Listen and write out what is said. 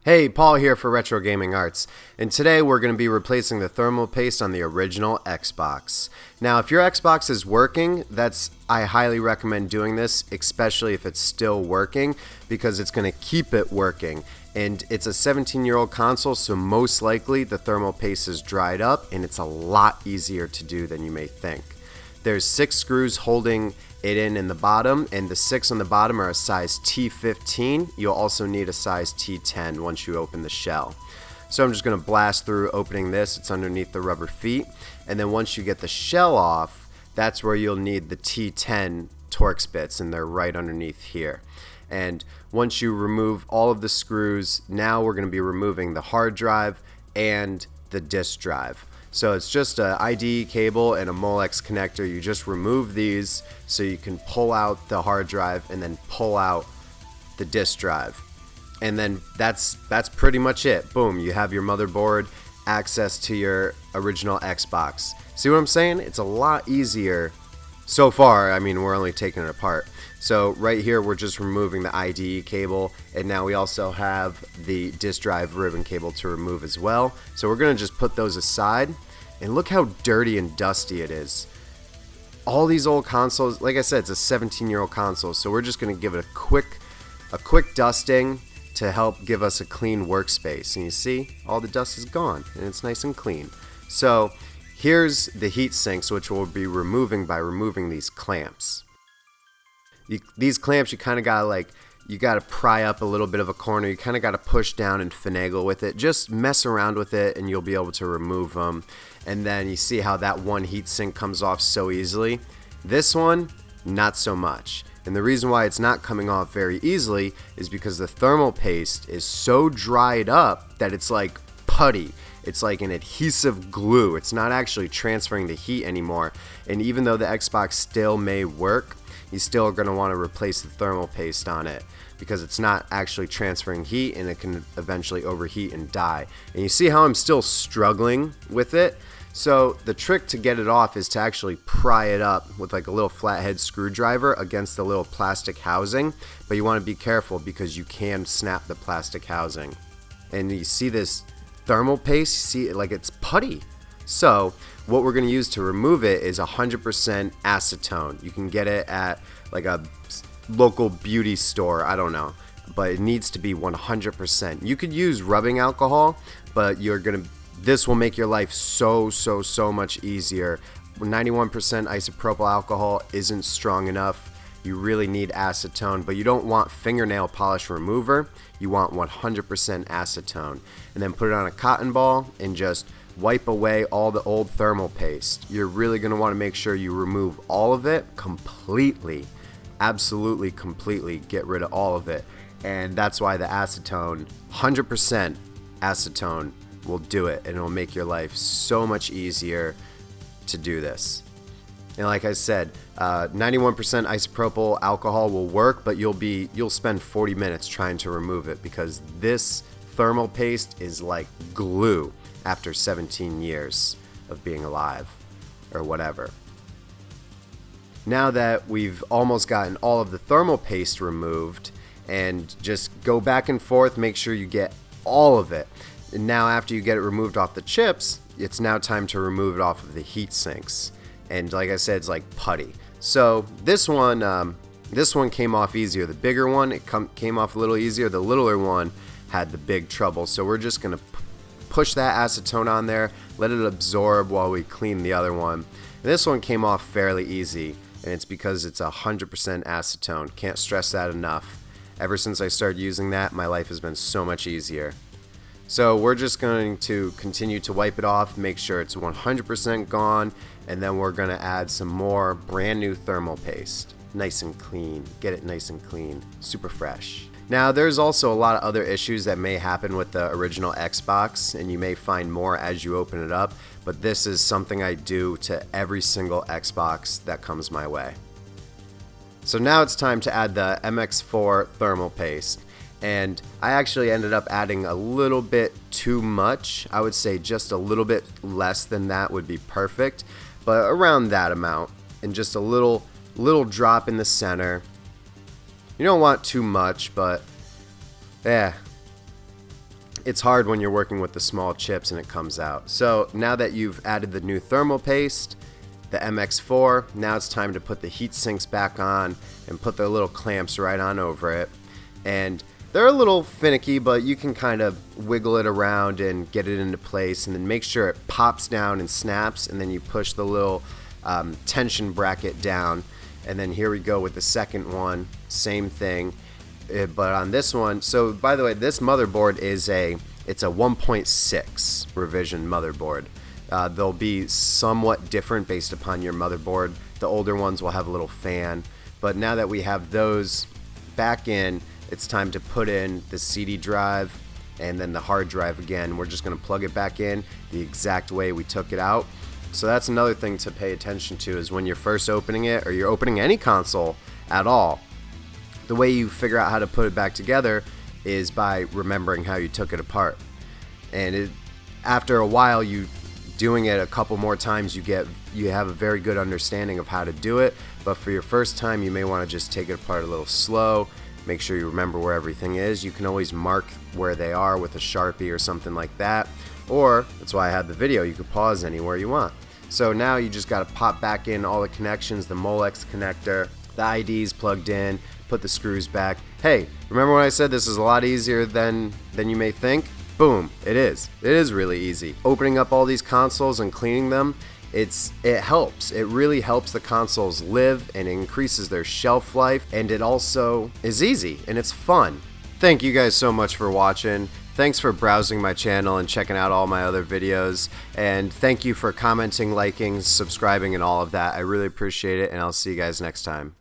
Hey, Paul here for Retro Gaming Arts, and today we're going to be replacing the thermal paste on the original Xbox. Now, if your Xbox is working, I highly recommend doing this, especially if it's still working, because it's going to keep it working. And it's a 17-year-old console, so most likely the thermal paste is dried up, and it's a lot easier to do than you may think. There's 6 screws holding it in the bottom, and the 6 on the bottom are a size T15. You'll also need a size T10 once you open the shell. So I'm just going to blast through opening this. It's underneath the rubber feet, and then once you get the shell off, that's where you'll need the T10 TORX bits, and they're right underneath here. And once you remove all of the screws, now we're going to be removing the hard drive and the disk drive. So it's just an IDE cable and a Molex connector. You just remove these so you can pull out the hard drive and then pull out the disk drive. And then that's pretty much it. Boom, you have your motherboard, access to your original Xbox. See what I'm saying? It's a lot easier so far. I mean, we're only taking it apart. So right here we're just removing the IDE cable, and now we also have the disk drive ribbon cable to remove as well. So we're going to just put those aside, and look how dirty and dusty it is. All these old consoles, like I said, it's a 17-year-old console, so we're just going to give it a quick dusting to help give us a clean workspace. And you see, all the dust is gone and it's nice and clean. So here's the heat sinks, which we'll be removing by removing these clamps. These clamps, you kind of gotta you gotta pry up a little bit of a corner. You kind of gotta push down and finagle with it. Just mess around with it and you'll be able to remove them. And then you see how that one heat sink comes off so easily. This one, not so much. And the reason why it's not coming off very easily is because the thermal paste is so dried up that it's like putty. It's like an adhesive glue. It's not actually transferring the heat anymore. And even though the Xbox still may work, you're still going to want to replace the thermal paste on it because it's not actually transferring heat and it can eventually overheat and die. And you see how I'm still struggling with it? So the trick to get it off is to actually pry it up with like a little flathead screwdriver against the little plastic housing, but you want to be careful because you can snap the plastic housing. And you see this thermal paste, you see like it's putty. So what we're going to use to remove it is 100% acetone. You can get it at like a local beauty store, I don't know, but it needs to be 100%. You could use rubbing alcohol, but this will make your life so much easier. 91% isopropyl alcohol isn't strong enough. You really need acetone, but you don't want fingernail polish remover. You want 100% acetone. And then put it on a cotton ball and just wipe away all the old thermal paste. You're really going to want to make sure you remove all of it completely. Absolutely completely get rid of all of it. And that's why the acetone, 100% acetone, will do it, and it'll make your life so much easier to do this. And like I said, 91% isopropyl alcohol will work, but you'll spend 40 minutes trying to remove it because this thermal paste is like glue after 17 years of being alive or whatever. Now that we've almost gotten all of the thermal paste removed, and just go back and forth, make sure you get all of it. And now after you get it removed off the chips, it's now time to remove it off of the heat sinks. And like I said, it's like putty. So this one came off easier. The bigger one, it came off a little easier. The littler one had the big trouble. So we're just going to push that acetone on there, let it absorb while we clean the other one. And this one came off fairly easy, and it's because it's 100% acetone. Can't stress that enough. Ever since I started using that, my life has been so much easier. So we're just going to continue to wipe it off, make sure it's 100% gone, and then we're going to add some more brand new thermal paste. Nice and clean. Get it nice and clean. Super fresh. Now there's also a lot of other issues that may happen with the original Xbox, and you may find more as you open it up, but this is something I do to every single Xbox that comes my way. So now it's time to add the MX4 thermal paste. And I actually ended up adding a little bit too much. I would say just a little bit less than that would be perfect, but around that amount, and just a little drop in the center. You don't want too much, but yeah, it's hard when you're working with the small chips and it comes out. So now that you've added the new thermal paste, the MX4, now it's time to put the heat sinks back on and put the little clamps right on over it. And they're a little finicky, but you can kind of wiggle it around and get it into place, and then make sure it pops down and snaps, and then you push the little tension bracket down. And then here we go with the second one, same thing, but on this one, so by the way, this motherboard is it's a 1.6 revision motherboard. They'll be somewhat different based upon your motherboard. The older ones will have a little fan, but now that we have those back in, it's time to put in the CD drive and then the hard drive again. We're just going to plug it back in the exact way we took it out. So that's another thing to pay attention to, is when you're first opening it, or you're opening any console at all, the way you figure out how to put it back together is by remembering how you took it apart. And after a while, you doing it a couple more times, you have a very good understanding of how to do it. But for your first time, you may want to just take it apart a little slow. Make sure you remember where everything is. You can always mark where they are with a Sharpie or something like that. Or, that's why I had the video, you could pause anywhere you want. So now you just got to pop back in all the connections, the Molex connector, the IDs plugged in, put the screws back. Hey, remember when I said this is a lot easier than you may think? Boom, it is. It is really easy. Opening up all these consoles and cleaning them, it helps. It really helps the consoles live and increases their shelf life, and it also is easy and it's fun. Thank you guys so much for watching. Thanks for browsing my channel and checking out all my other videos, and thank you for commenting, liking, subscribing, and all of that. I really appreciate it, and I'll see you guys next time.